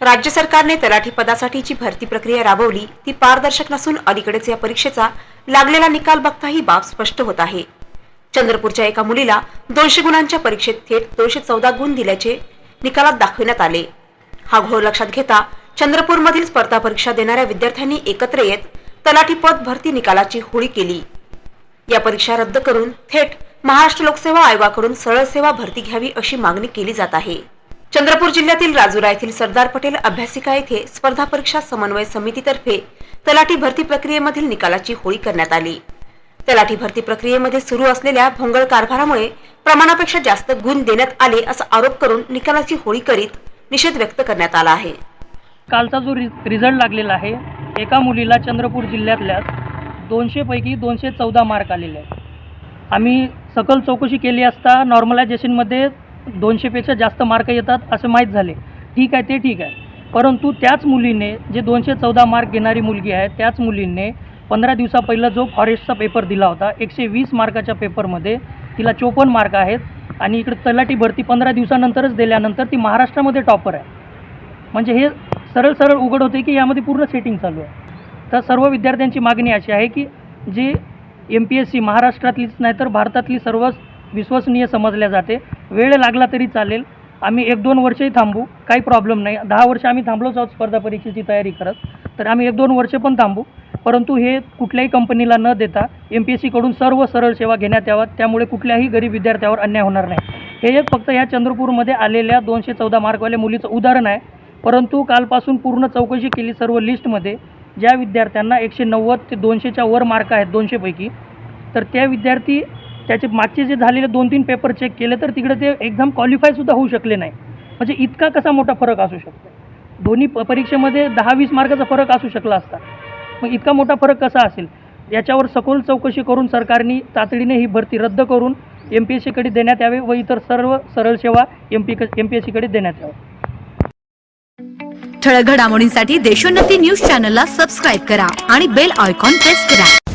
राज्य सरकारने तलाठी पदासाठीची भरती प्रक्रिया राबवली ती पारदर्शक नसून अलीकडेच या परीक्षेचा लागलेला निकाल बघता ही बाब स्पष्ट होत आहे। चंद्रपूरच्या एका मुलीला 200 गुणांच्या परीक्षेत थेट 214 गुण दिल्याचे निकालात दाखविण्यात आले। हा घोळ लक्षात घेता चंद्रपूरमधील स्पर्धा परीक्षा देणाऱ्या विद्यार्थ्यांनी एकत्र येत तलाठी पद भरती निकालाची होळी केली। या परीक्षा रद्द करून थेट महाराष्ट्र लोकसेवा आयोगाकडून सरळ सेवा भरती घ्यावी अशी मागणी केली जात आहे। चंद्रपूर जिल्ह्यातील राजुरा येथील सरदार पटेल अभ्यासिका येथे स्पर्धा परीक्षा समन्वय समितीतर्फे तलाठी भरती प्रक्रियेमधील निकालाची होळी करण्यात आली। तलाठी भरती प्रक्रियेमध्ये सुरू असलेल्या भोंगळ कारभारामुळे प्रमाणापेक्षा जास्त गुण देण्यात आले असा आरोप करून निकालाची होळी करीत निषेध व्यक्त करण्यात आला आहे। कालचा जो रिझल्ट लागलेला आहे, एका मुलीला चंद्रपूर जिल्ह्यातल्या 200 पैकी 214 मार्क आलेले आहेत। आम्ही सकल चौकशी केली असता नॉर्मलायझेशनमध्ये 200 पेक्षा जास्त मार्क येतात असं माहीत झाले। ठीक आहे, ते ठीक आहे, परंतु त्याच मुलीने जे 214 मार्क घेणारी मुलगी आहे त्याच मुलीने 15 दिवसा पहिला जो फॉरेस्टचा पेपर दिला होता 120 मार्काच्या पेपरमध्ये तिला 54 मार्क आहेत आणि इकडे तलाठी भरती 15 दिवसानंतरच दिल्यानंतर ती महाराष्ट्रामध्ये टॉपर आहे। म्हणजे हे सरळ उघड होते की यामध्ये पूर्ण सेटिंग चालू आहे। तर सर्व विद्यार्थ्यांची मागणी अशी आहे की जी MPSC महाराष्ट्रातलीच नाही तर भारतातली सर्व विश्वसनीय समजल्या जाते, वेळ लागला तरी चालेल, आम्ही 1-2 वर्षही थांबू, काही प्रॉब्लेम नाही। 10 वर्ष आम्ही थांबलोच आहोत स्पर्धा परीक्षेची तयारी करत, तर आम्ही 1-2 वर्ष पण थांबू, परंतु हे कुठल्याही कंपनीला न देता MPSC कडून सर्व सरळ सेवा घेण्यात याव्यात, त्यामुळे कुठल्याही गरीब विद्यार्थ्यावर अन्याय होणार नाही। हे एक फक्त ह्या चंद्रपूरमध्ये आलेल्या 214 मार्कवाल्या मुलीचं उदाहरण आहे, परंतु कालपासून पूर्ण चौकशी केली सर्व लिस्टमध्ये ज्या विद्यार्थ्यांना 190 ते 200च्या वर मार्क आहेत 200 पैकी, तर त्या विद्यार्थी त्याचे मागचे जे झालेले 2-3 पेपर चेक केले तर तिकडे ते एक्झाम क्वालिफायसुद्धा होऊ शकले नाही। म्हणजे इतका कसा मोठा फरक असू शकतो, दोन्ही परीक्षेमध्ये 10-20 मार्काचा फरक असू शकला असता, मग इतका मोठा फरक कसा असेल? याच्यावर सखोल चौकशी करून सरकारने तातडीने ही भरती रद्द करून MPSC कडे देण्यात यावे व इतर सर्व सरळ सेवा MPSC कडे देण्यात यावे। ठळक घडामोडींसाठी देशोन्नती न्यूज चॅनलला सबस्क्राईब करा आणि बेल आयकॉन प्रेस करा।